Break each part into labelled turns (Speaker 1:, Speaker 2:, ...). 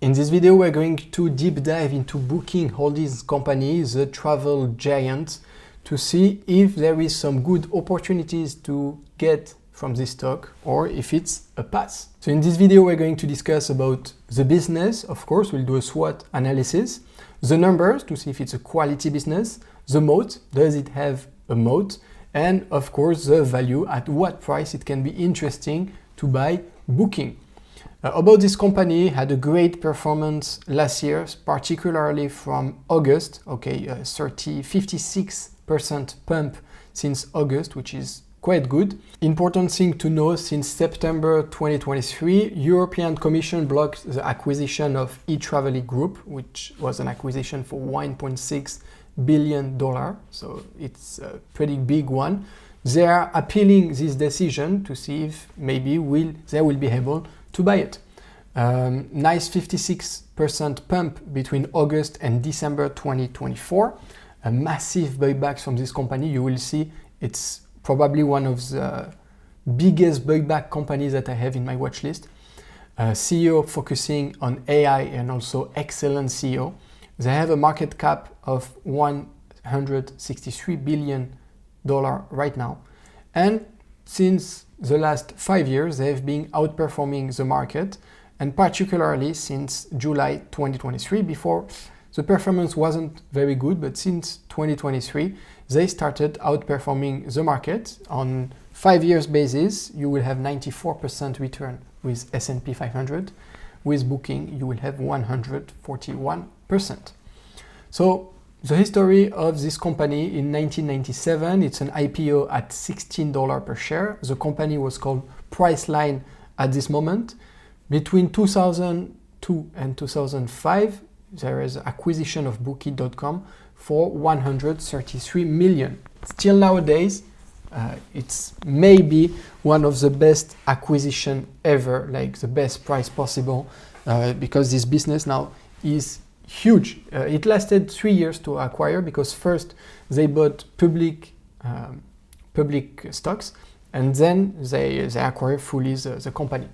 Speaker 1: In this video, we're going to deep dive into Booking Holdings company, the travel giant, to see if there is some good opportunities to get from this stock or if it's a pass. So in this video, we're going to discuss about the business. Of course, we'll do a SWOT analysis, the numbers to see if it's a quality business, the moat, does it have a moat, and of course, the value, at what price it can be interesting to buy Booking. About this company, had a great performance last year, particularly from August. 56% pump since August, which is quite good. Important thing to know, since September 2023, European Commission blocked the acquisition of eTraveli Group, which was an acquisition for $1.6 billion. So it's a pretty big one. They are appealing this decision to see if maybe they will be able to buy it. Nice 56% pump between August and December 2024. A massive buybacks from this company. You will see it's probably one of the biggest buyback companies that I have in my watch list. CEO focusing on AI and also excellent CEO. They have a market cap of $163 billion right now. And since the last 5 years, they have been outperforming the market, and particularly since July 2023. Before, the performance wasn't very good, but since 2023, they started outperforming the market. On 5 years basis, you will have 94% return with S&P 500. With Booking, you will have 141%. So the history of this company: in 1997, it's an IPO at $16 per share. The company was called Priceline at this moment. Between 2002 and 2005, there is acquisition of Booking.com for $133 million. Still nowadays, it's maybe one of the best acquisition ever, like the best price possible, because this business now is huge. It lasted 3 years to acquire, because first they bought public stocks, and then they acquired fully the company.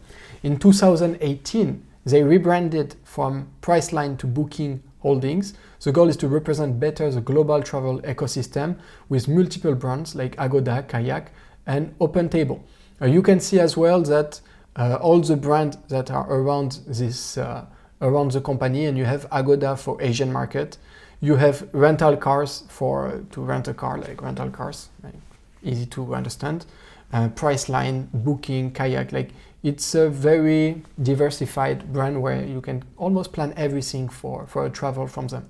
Speaker 1: In 2018, they rebranded from Priceline to Booking Holdings. The goal is to represent better the global travel ecosystem with multiple brands like Agoda, Kayak, and OpenTable. You can see as well that all the brands that are around this around the company, and you have Agoda for Asian market. You have rental cars to rent a car, like rental cars, like easy to understand. Priceline, Booking, Kayak, like it's a very diversified brand where you can almost plan everything for a travel from them.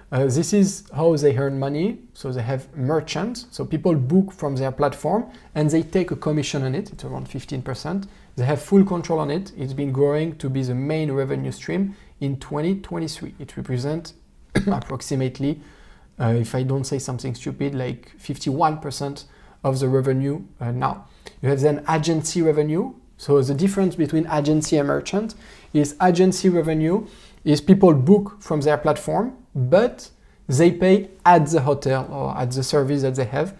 Speaker 1: This is how they earn money. So they have merchants, so people book from their platform and they take a commission on it. It's around 15%. They have full control on it. It's been growing to be the main revenue stream in 2023. It represents approximately, if I don't say something stupid, like 51% of the revenue now. You have then agency revenue. So the difference between agency and merchant is agency revenue is people book from their platform, but they pay at the hotel or at the service that they have,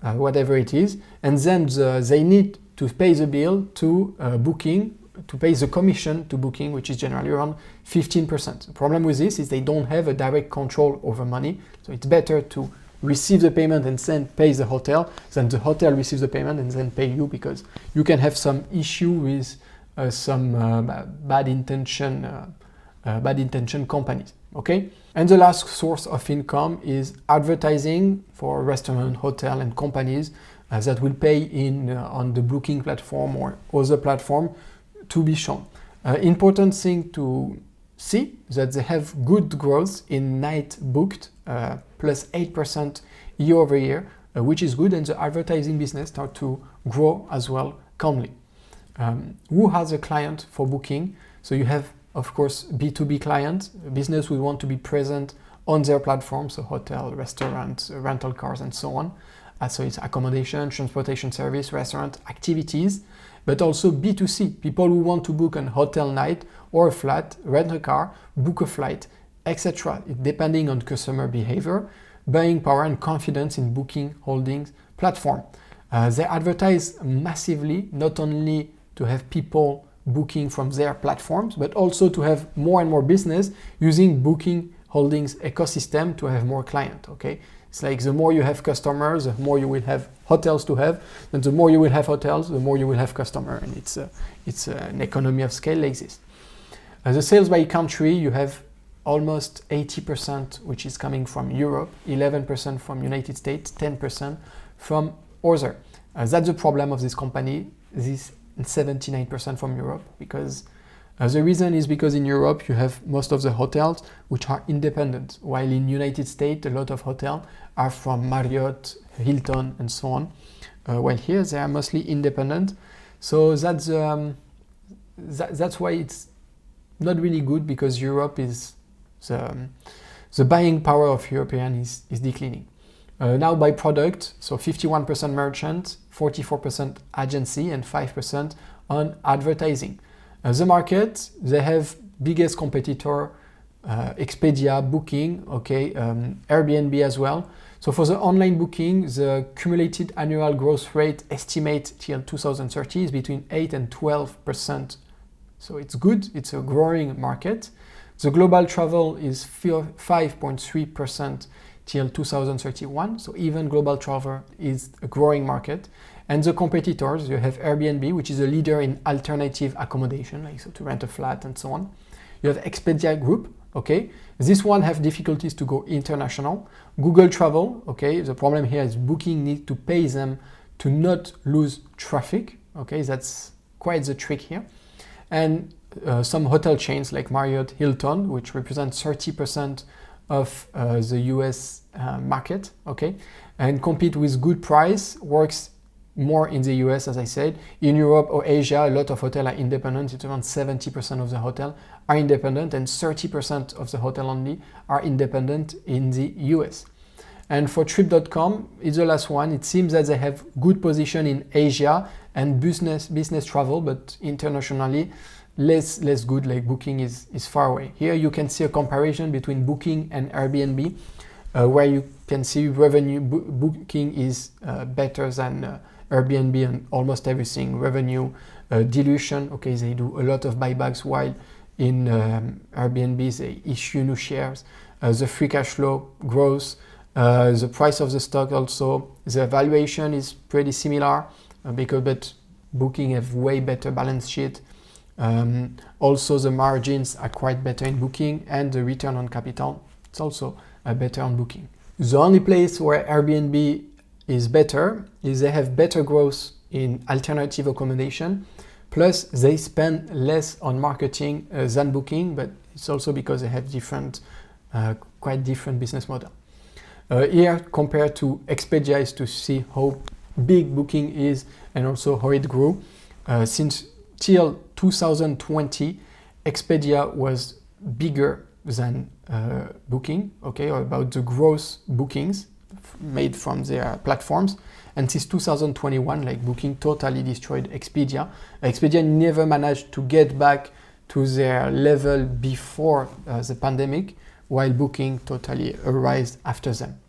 Speaker 1: whatever it is, and then they need to pay the bill to Booking, to pay the commission to Booking, which is generally around 15%. The problem with this is they don't have a direct control over money, so it's better to receive the payment and then pay the hotel than the hotel receives the payment and then pay you, because you can have some issue with some bad intention companies. Okay, and the last source of income is advertising for restaurant, hotel, and companies that will pay on the Booking platform or other platform to be shown. Important thing to see that they have good growth in night booked, plus 8% year over year, which is good, and the advertising business start to grow as well calmly. Who has a client for Booking? So you have, of course, B2B clients, business will want to be present on their platform, so hotel, restaurants, rental cars, and so on. So it's accommodation, transportation service, restaurant activities, but also B2C, people who want to book an hotel night or a flat, rent a car, book a flight, etc. Depending on customer behavior, buying power and confidence in Booking Holdings platform. They advertise massively, not only to have people booking from their platforms, but also to have more and more business using Booking Holdings ecosystem to have more clients, okay? It's like the more you have customers, the more you will have hotels to have, and the more you will have hotels, the more you will have customers, and it's an economy of scale like this. The sales by country, you have almost 80%, which is coming from Europe, 11% from United States, 10% from other. That's the problem of this company, this 79% from Europe, because the reason is because in Europe you have most of the hotels which are independent, while in United States a lot of hotels are from Marriott, Hilton, and so on. While here they are mostly independent, so that's why it's not really good, because Europe is the buying power of European is declining. Now by product, so 51% merchant, 44% agency, and 5% on advertising. The market, they have biggest competitor, Expedia, Booking, okay, Airbnb as well. So for the online booking, the cumulated annual growth rate estimate till 2030 is between 8 and 12%. So it's good, it's a growing market. The global travel is 5.3% till 2031. So even global travel is a growing market. And the competitors, you have Airbnb, which is a leader in alternative accommodation, like so to rent a flat and so on. You have Expedia Group, okay. This one have difficulties to go international. Google Travel, okay. The problem here is Booking need to pay them to not lose traffic, okay. That's quite the trick here. And some hotel chains like Marriott, Hilton, which represent 30% of the US market, okay, and compete with good price, works more in the US, as I said. In Europe or Asia, a lot of hotels are independent. It's around 70% of the hotel are independent, and 30% of the hotel only are independent in the US. And for Trip.com, it's the last one. It seems that they have good position in Asia and business travel, but internationally, less good, like Booking is far away. Here you can see a comparison between Booking and Airbnb, where you can see revenue. Booking is better than Airbnb on almost everything. Revenue, dilution, okay, they do a lot of buybacks, while in Airbnb they issue new shares. The free cash flow grows, the price of the stock also, the valuation is pretty similar, but Booking have way better balance sheet. Also the margins are quite better in Booking, and the return on capital it's also better on Booking. The only place where Airbnb is better is they have better growth in alternative accommodation, plus they spend less on marketing than Booking, but it's also because they have quite different business model. Here compared to Expedia is to see how big Booking is and also how it grew. Since till 2020, Expedia was bigger than Booking, okay, or about the gross bookings made from their platforms. And since 2021, like Booking totally destroyed Expedia. Expedia never managed to get back to their level before the pandemic, while Booking totally arose after them.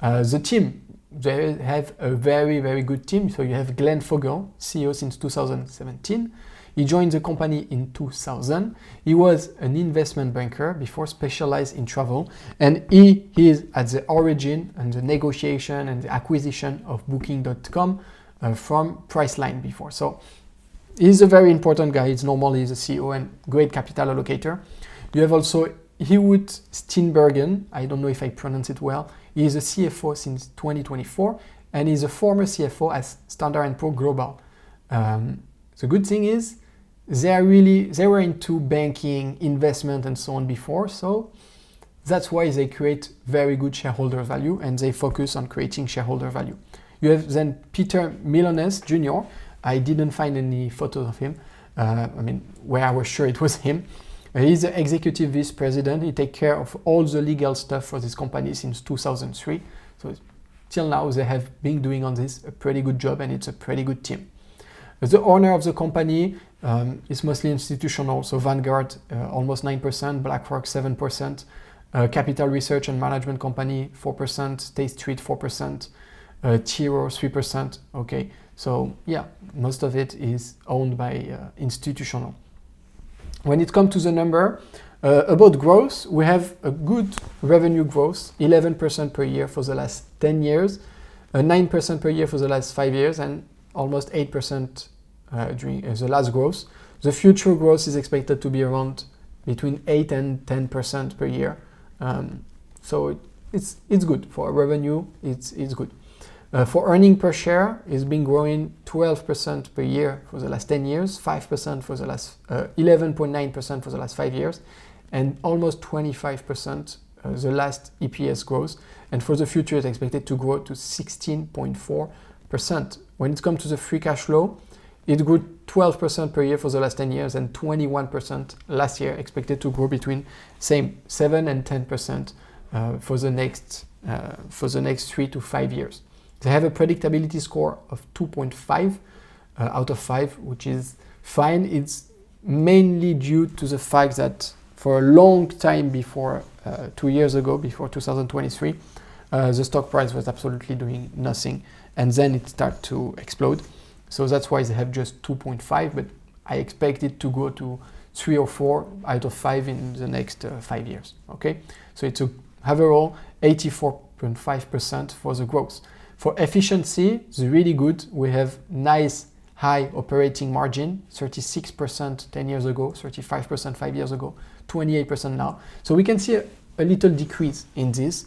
Speaker 1: The team, they have a very, very good team. So you have Glenn Fogel, CEO since 2017. He joined the company in 2000. He was an investment banker before, specialized in travel, and he is at the origin and the negotiation and the acquisition of Booking.com from Priceline before. So he's a very important guy. He's normally the CEO and great capital allocator. You have also Hewitt Steenbergen. I don't know if I pronounce it well. He is a CFO since 2024, and he's a former CFO at Standard & Poor's Global. The good thing is they were into banking, investment, and so on before, so that's why they create very good shareholder value, and they focus on creating shareholder value. You have then Peter Milones Jr. I didn't find any photos of him, where I was sure it was him. He's the executive vice president. He takes care of all the legal stuff for this company since 2003. So till now, they have been doing on this a pretty good job, and it's a pretty good team. The owner of the company is mostly institutional, so Vanguard almost 9%, BlackRock 7%, Capital Research and Management Company 4%, State Street 4%, Tiro 3%. Okay, So yeah, most of it is owned by institutional. When it comes to the number, about growth, we have a good revenue growth, 11% per year for the last 10 years, 9% per year for the last 5 years, and almost 8% during the last growth. The future growth is expected to be around between 8 and 10% per year. So it's good for revenue. It's good. For earning per share, it's been growing 12% per year for the last 10 years, 5% for the last 11.9% for the last 5 years, and almost 25% the last EPS growth. And for the future, it's expected to grow to 16.4%. When it comes to the free cash flow, it grew 12% per year for the last 10 years and 21% last year, expected to grow between 7 and 10% for the next 3 to 5 years. They have a predictability score of 2.5 out of 5, which is fine. It's mainly due to the fact that for a long time before 2 years ago, before 2023, the stock price was absolutely doing nothing, and then it started to explode. So that's why they have just 2.5, but I expect it to go to 3 or 4 out of 5 in the next 5 years. Okay, so it's overall 84.5% for the growth. For efficiency, it's really good. We have nice high operating margin, 36% 10 years ago, 35% 5 years ago, 28% now. So we can see a little decrease in this,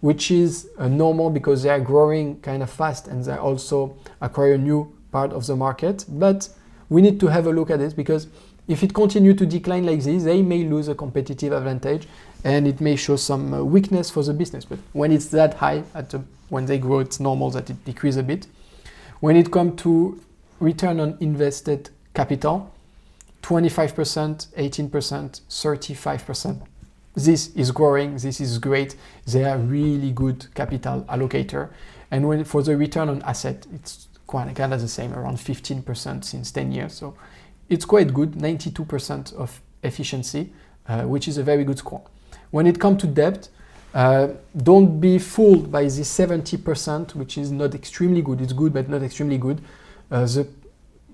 Speaker 1: which is normal because they are growing kind of fast and they also acquire a new part of the market. But we need to have a look at it, because if it continues to decline like this, they may lose a competitive advantage and it may show some weakness for the business. But when it's that high, when they grow, it's normal that it decreases a bit. When it comes to return on invested capital, 25%, 18%, 35%. This is growing. This is great. They are really good capital allocator. And for the return on asset, it's kind of the same, around 15% since 10 years. So it's quite good, 92% of efficiency, which is a very good score. When it comes to debt, don't be fooled by the 70%, which is not extremely good. It's good, but not extremely good. The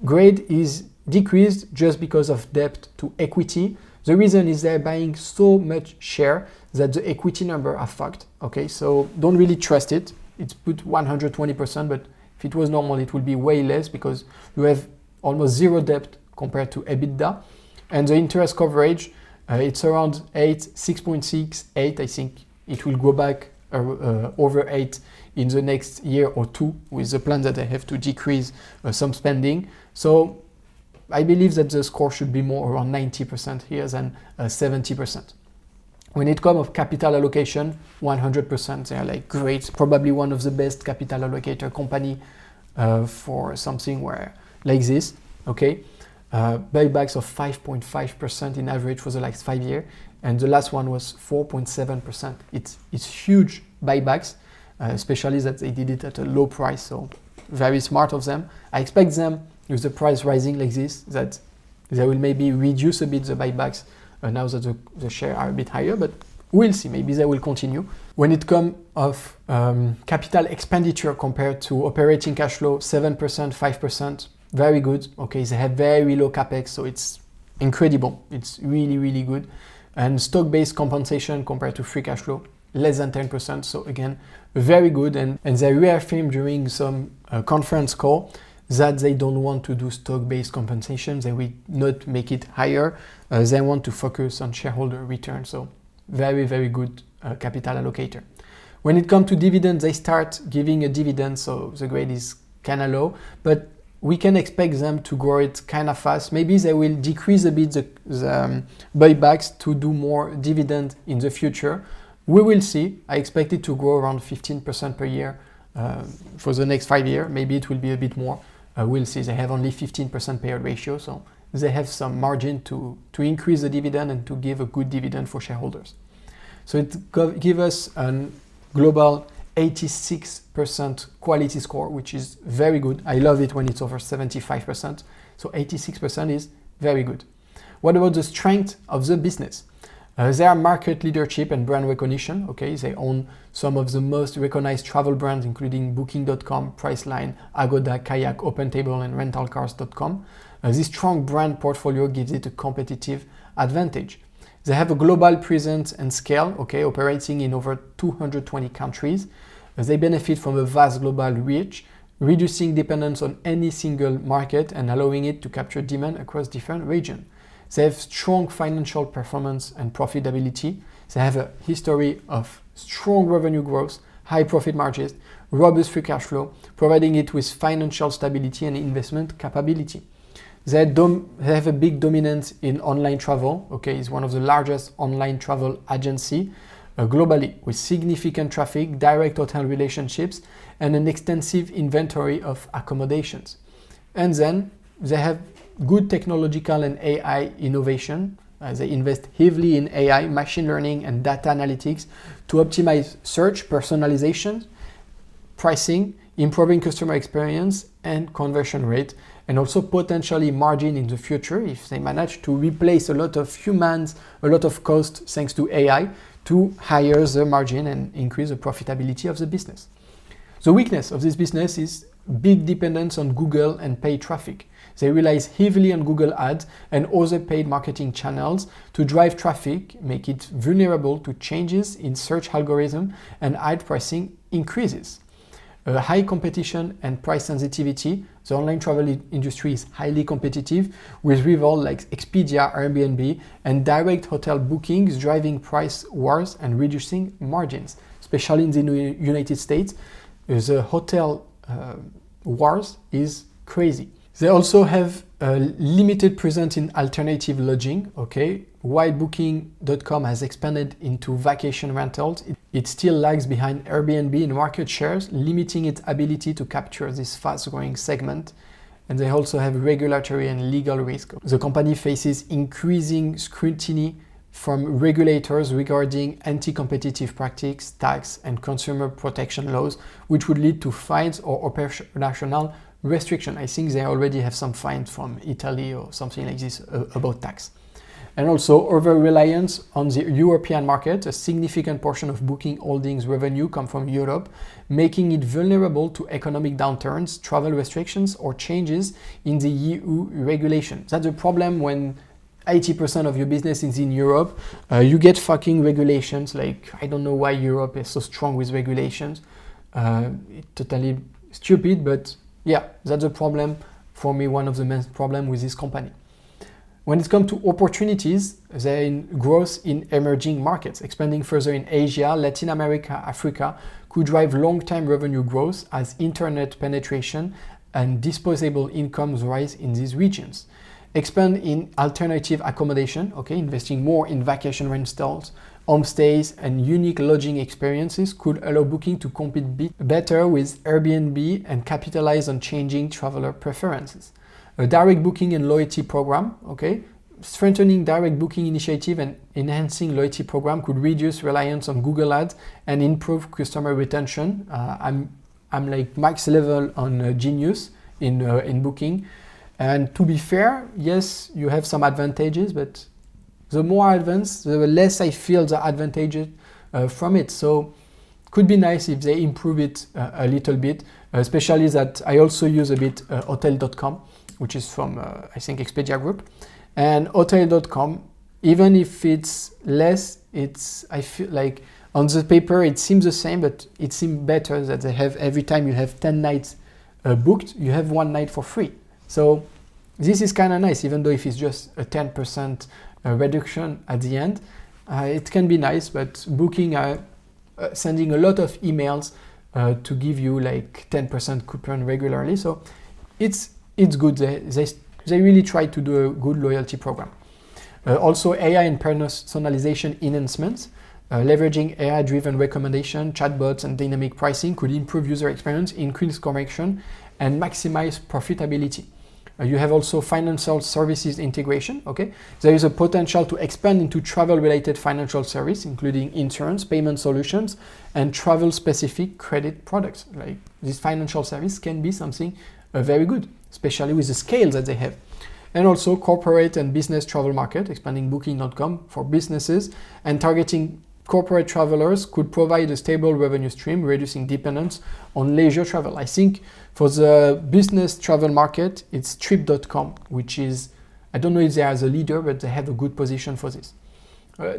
Speaker 1: grade is decreased just because of debt to equity. The reason is they're buying so much share that the equity number are fucked. Okay, so don't really trust it. It's put 120%, but if it was normal, it would be way less because you have almost zero debt compared to EBITDA. And the interest coverage, it's around 8, 6.6, 8. I think it will go back over 8 in the next year or two with the plan that they have to decrease some spending. So I believe that the score should be more around 90% here than 70%. When it comes to capital allocation, 100%, they are like great, probably one of the best capital allocator company for something like this, okay? Buybacks of 5.5% in average for the last 5 years, and the last one was 4.7%. It's huge buybacks, especially that they did it at a low price, so very smart of them. I expect them, with the price rising like this, that they will maybe reduce a bit the buybacks now that the shares are a bit higher, but we'll see. Maybe they will continue. When it comes of capital expenditure compared to operating cash flow, 7%, 5%, very good. Okay, they have very low capex, so it's incredible. It's really, really good. And stock-based compensation compared to free cash flow, less than 10%. So again, very good. And they reaffirmed during some conference call that they don't want to do stock-based compensation. They will not make it higher. They want to focus on shareholder return. So very, very good capital allocator. When it comes to dividends, they start giving a dividend. So the grade is kind of low, but we can expect them to grow it kind of fast. Maybe they will decrease a bit the buybacks to do more dividend in the future. We will see. I expect it to grow around 15% per year for the next 5 years. Maybe it will be a bit more. We'll see. They have only 15% payout ratio, so they have some margin to increase the dividend and to give a good dividend for shareholders. So it gives us a global 86% quality score, which is very good. I love it when it's over 75%. So 86% is very good. What about the strength of the business? They are market leadership and brand recognition. Okay, they own some of the most recognized travel brands, including Booking.com, Priceline, Agoda, Kayak, OpenTable, and RentalCars.com. This strong brand portfolio gives it a competitive advantage. They have a global presence and scale, okay, operating in over 220 countries. They benefit from a vast global reach, reducing dependence on any single market and allowing it to capture demand across different regions. They have strong financial performance and profitability. They have a history of strong revenue growth, high profit margins, robust free cash flow, providing it with financial stability and investment capability. They have a big dominance in online travel. Okay, it's one of the largest online travel agency globally, with significant traffic, direct hotel relationships, and an extensive inventory of accommodations. And then they have good technological and AI innovation. They invest heavily in AI, machine learning, and data analytics to optimize search, personalization, pricing, improving customer experience and conversion rate, and also potentially margin in the future if they manage to replace a lot of humans, a lot of cost thanks to AI to higher the margin and increase the profitability of the business. The weakness of this business is big dependence on Google and paid traffic. They rely heavily on Google Ads and other paid marketing channels to drive traffic, make it vulnerable to changes in search algorithm and ad pricing increases. High competition and price sensitivity. The online travel industry is highly competitive, with rivals like Expedia, Airbnb, and direct hotel bookings driving price wars and reducing margins. Especially in the United States, the hotel wars is crazy. They also have a limited presence in alternative lodging. Okay, while Booking.com has expanded into vacation rentals, it still lags behind Airbnb in market shares, limiting its ability to capture this fast-growing segment. And they also have regulatory and legal risk. The company faces increasing scrutiny from regulators regarding anti-competitive practice, tax, and consumer protection laws, which would lead to fines or operational restriction. I think they already have some fines from Italy or something like this about tax. And also over-reliance on the European market. A significant portion of Booking Holdings revenue come from Europe, making it vulnerable to economic downturns, travel restrictions, or changes in the EU regulation. That's a problem when 80% of your business is in Europe. You get fucking regulations. Like, I don't know why Europe is so strong with regulations. It's totally stupid, but yeah, that's a problem for me, one of the main problems with this company. When it comes to opportunities, they're in growth in emerging markets. Expanding further in Asia, Latin America, Africa could drive long-term revenue growth as internet penetration and disposable incomes rise in these regions. Expand in alternative accommodation, okay, investing more in vacation rentals, homestays, and unique lodging experiences could allow Booking to compete better with Airbnb and capitalize on changing traveler preferences. A direct booking and loyalty program, okay, strengthening direct booking initiative and enhancing loyalty program could reduce reliance on Google Ads and improve customer retention. I'm like max level on Genius in Booking. And to be fair, yes, you have some advantages, but the more advanced, the less I feel the advantages from it. So could be nice if they improve it a little bit, especially that I also use a bit Hotel.com, which is from, I think, Expedia Group. And Hotel.com, even if it's less, I feel like on the paper it seems the same, but it seems better that they have, every time you have 10 nights booked, you have 1 night for free. So this is kind of nice, even though if it's just a 10% reduction at the end, it can be nice, but Booking are sending a lot of emails to give you like 10% coupon regularly. So it's good. They really try to do a good loyalty program. Also AI and personalization enhancements. Leveraging AI-driven recommendation, chatbots, and dynamic pricing could improve user experience, increase conversion, and maximize profitability. You have also financial services integration. Okay, there is a potential to expand into travel-related financial service, including insurance, payment solutions, and travel-specific credit products. Like this financial service can be something very good, especially with the scale that they have. and also corporate and business travel market, expanding booking.com for businesses, and targeting corporate travelers could provide a stable revenue stream, reducing dependence on leisure travel. I think for the business travel market, it's trip.com, which is, I don't know if they are the leader, but they have a good position for this.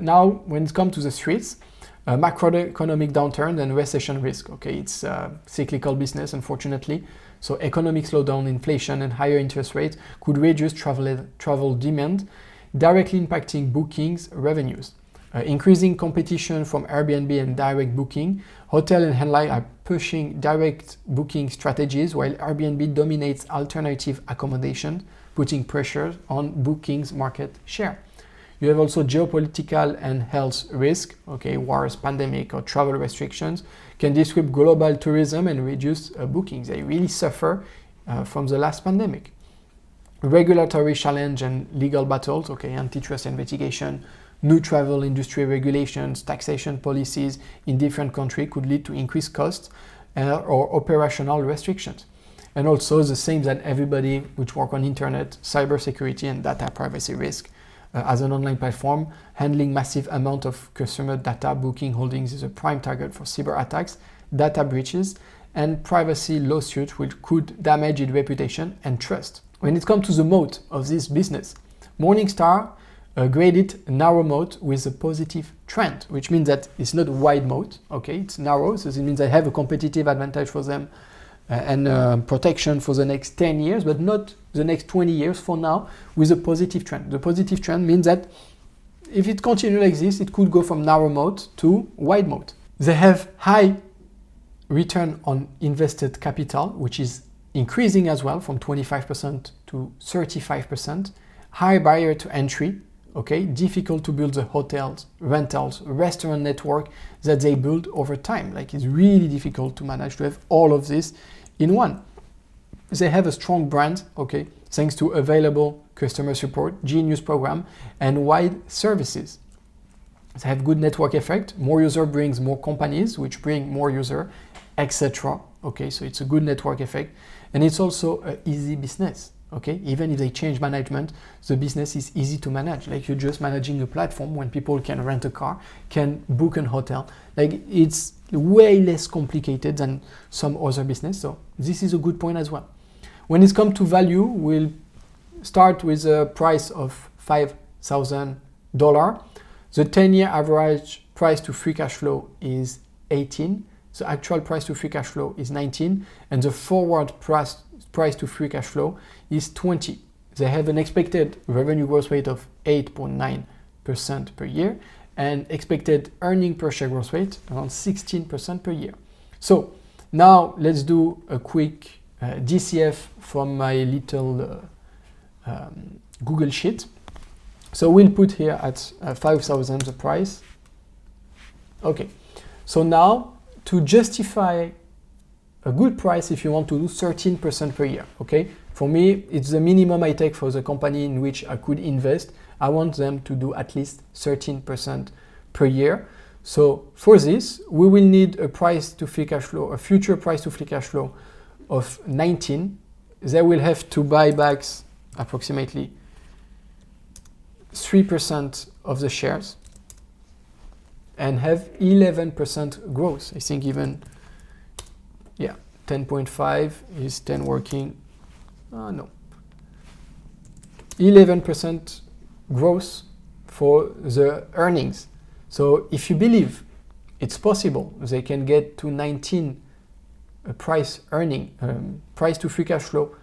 Speaker 1: Now, when it comes to the threats, macroeconomic downturn and recession risk. Okay, it's a cyclical business, unfortunately. So economic slowdown, inflation, and higher interest rates could reduce travel demand, directly impacting bookings revenues. Increasing competition from Airbnb and direct booking. Hotel and airline are pushing direct booking strategies, while Airbnb dominates alternative accommodation, putting pressure on bookings market share. You have also geopolitical and health risk. Okay, wars, pandemic, or travel restrictions can disrupt global tourism and reduce bookings. They really suffer from the last pandemic. Regulatory challenge and legal battles. Okay, antitrust investigation, new travel industry regulations, taxation policies in different countries could lead to increased costs or operational restrictions. And also the same that everybody which work on internet, cybersecurity and data privacy risk. As an online platform, handling massive amount of customer data, booking holdings is a prime target for cyber attacks, data breaches, and privacy lawsuits which could damage its reputation and trust. When it comes to the moat of this business, Morningstar graded narrow moat with a positive trend, which means that it's not a wide moat, okay, it's narrow, so it means they have a competitive advantage for them and protection for the next 10 years, but not the next 20 years for now, with a positive trend. The positive trend means that if it continues like this, it could go from narrow moat to wide moat. They have high return on invested capital, which is increasing as well from 25% to 35%. High barrier to entry, okay, difficult to build the hotels, rentals, restaurant network that they build over time. Like it's really difficult to manage to have all of this in one. They have a strong brand, okay, thanks to available customer support, genius program, and wide services. They have good network effect. More user brings more companies, which bring more user, etc. Okay, so it's a good network effect, and it's also an easy business. Okay, even if they change management, the business is easy to manage. Like you're just managing a platform when people can rent a car, can book an hotel. Like it's way less complicated than some other business. So this is a good point as well. When it comes to value, we'll start with a price of $5,000. The 10-year average price to free cash flow is 18. The actual price to free cash flow is 19, and the forward price to free cash flow is 20. They have an expected revenue growth rate of 8.9% per year and expected earning per share growth rate around 16% per year. So now let's do a quick DCF from my little Google sheet. So we'll put here at 5,000 the price. Okay, so now to justify a good price, if you want to do 13% per year, okay? For me, it's the minimum I take for the company in which I could invest. I want them to do at least 13% per year. So for this, we will need a price to free cash flow, a future price to free cash flow of 19. They will have to buy back approximately 3% of the shares and have 11% growth. I think even, yeah, 10.5 is 10 working. No. 11% growth for the earnings. So if you believe it's possible, they can get to 19 price to free cash flow.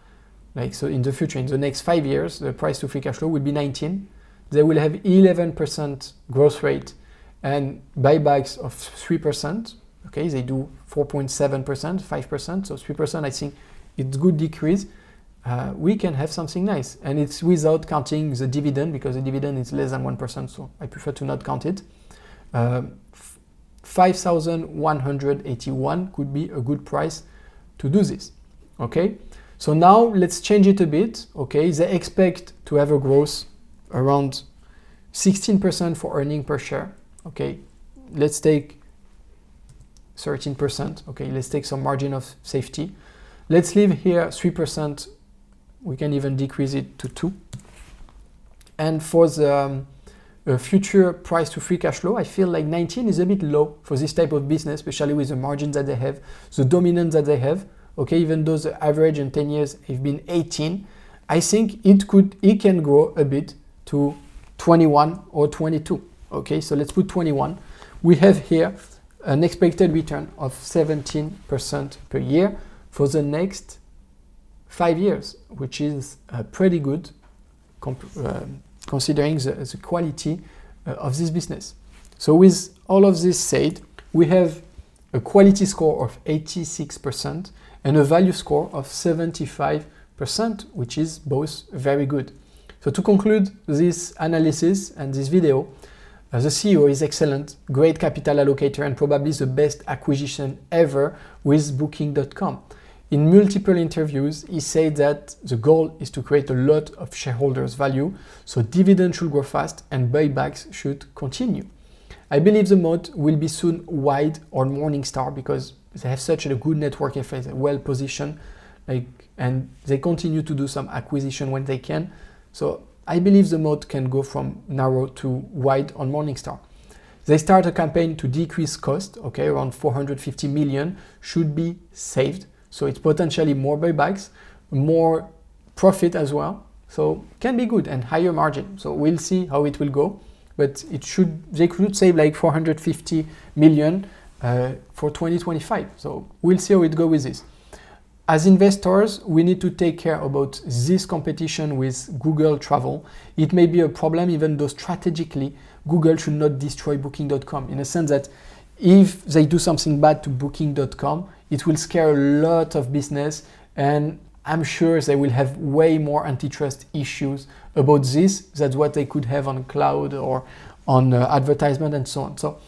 Speaker 1: Like so in the future, in the next 5 years, the price to free cash flow will be 19. They will have 11% growth rate and buybacks of 3%. Okay, they do 4.7%, 5%. So 3%, I think it's good decrease. We can have something nice. And it's without counting the dividend, because the dividend is less than 1%. So I prefer to not count it. 5,181 could be a good price to do this. Okay, so now let's change it a bit. Okay, they expect to have a growth around 16% for earning per share. Okay, let's take 13%. Okay, let's take some margin of safety. Let's leave here 3%. We can even decrease it to 2. And for the future price to free cash flow, I feel like 19 is a bit low for this type of business, especially with the margins that they have, the dominance that they have. Okay, even though the average in 10 years have been 18, I think it can grow a bit to 21 or 22. Okay, so let's put 21. We have here an expected return of 17% per year for the next 5 years, which is pretty good considering the quality of this business. So with all of this said, we have a quality score of 86% and a value score of 75%, which is both very good. So to conclude this analysis and this video, the CEO is excellent, great capital allocator, and probably the best acquisition ever with Booking.com. In multiple interviews, he said that the goal is to create a lot of shareholders' value, so dividends should grow fast and buybacks should continue. I believe the Moat will be soon wide on Morningstar because they have such a good network effect, well positioned, and they continue to do some acquisition when they can. So I believe the Moat can go from narrow to wide on Morningstar. They start a campaign to decrease cost, okay, around 450 million should be saved. So it's potentially more buybacks, more profit as well. So can be good and higher margin. So we'll see how it will go, but they could save like 450 million for 2025. So we'll see how it goes with this. As investors, we need to take care about this competition with Google Travel. It may be a problem, even though strategically, Google should not destroy Booking.com, in a sense that if they do something bad to Booking.com, it will scare a lot of business, and I'm sure they will have way more antitrust issues about this than what they could have on cloud or on advertisement and so on. So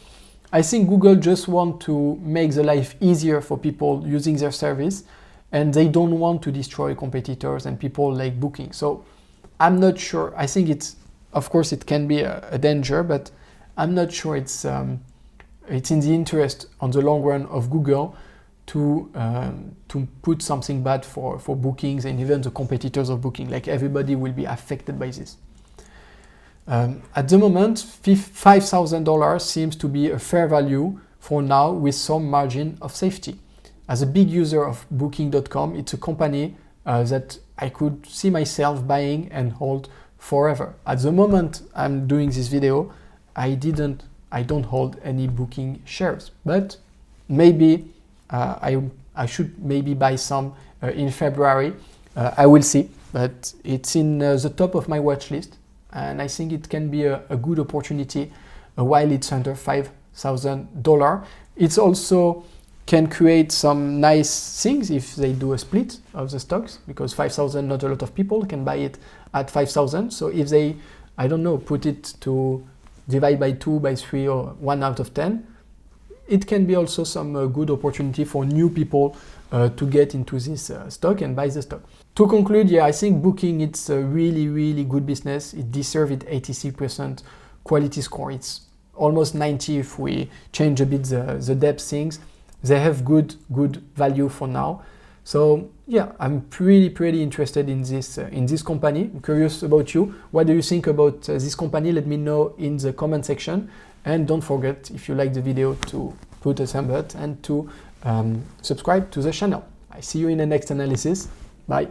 Speaker 1: I think Google just want to make the life easier for people using their service, and they don't want to destroy competitors and people like Booking. So I'm not sure. I think of course, it can be a danger, but I'm not sure it's in the interest on the long run of Google to put something bad for bookings and even the competitors of Booking. Like everybody will be affected by this. At the moment, $5,000 seems to be a fair value for now with some margin of safety. As a big user of Booking.com, it's a company that I could see myself buying and hold forever. At the moment I'm doing this video, I don't hold any Booking shares, but maybe I should maybe buy some in February. I will see, but it's in the top of my watch list, and I think it can be a good opportunity while it's under $5,000. It's also can create some nice things if they do a split of the stocks, because 5,000, not a lot of people can buy it at 5,000. So if they, I don't know, put it to divide by 2, by 3, or 1 out of 10, it can be also some good opportunity for new people to get into this stock and buy the stock. To conclude, I think Booking, it's a really, really good business. It deserves it 86% quality score. It's almost 90 if we change a bit the depth things. They have good value for now. So I'm pretty interested in this company. I'm curious about you. What do you think about this company? Let me know in the comment section. And don't forget, if you like the video, to put a thumb up and to subscribe to the channel. I see you in the next analysis. Bye.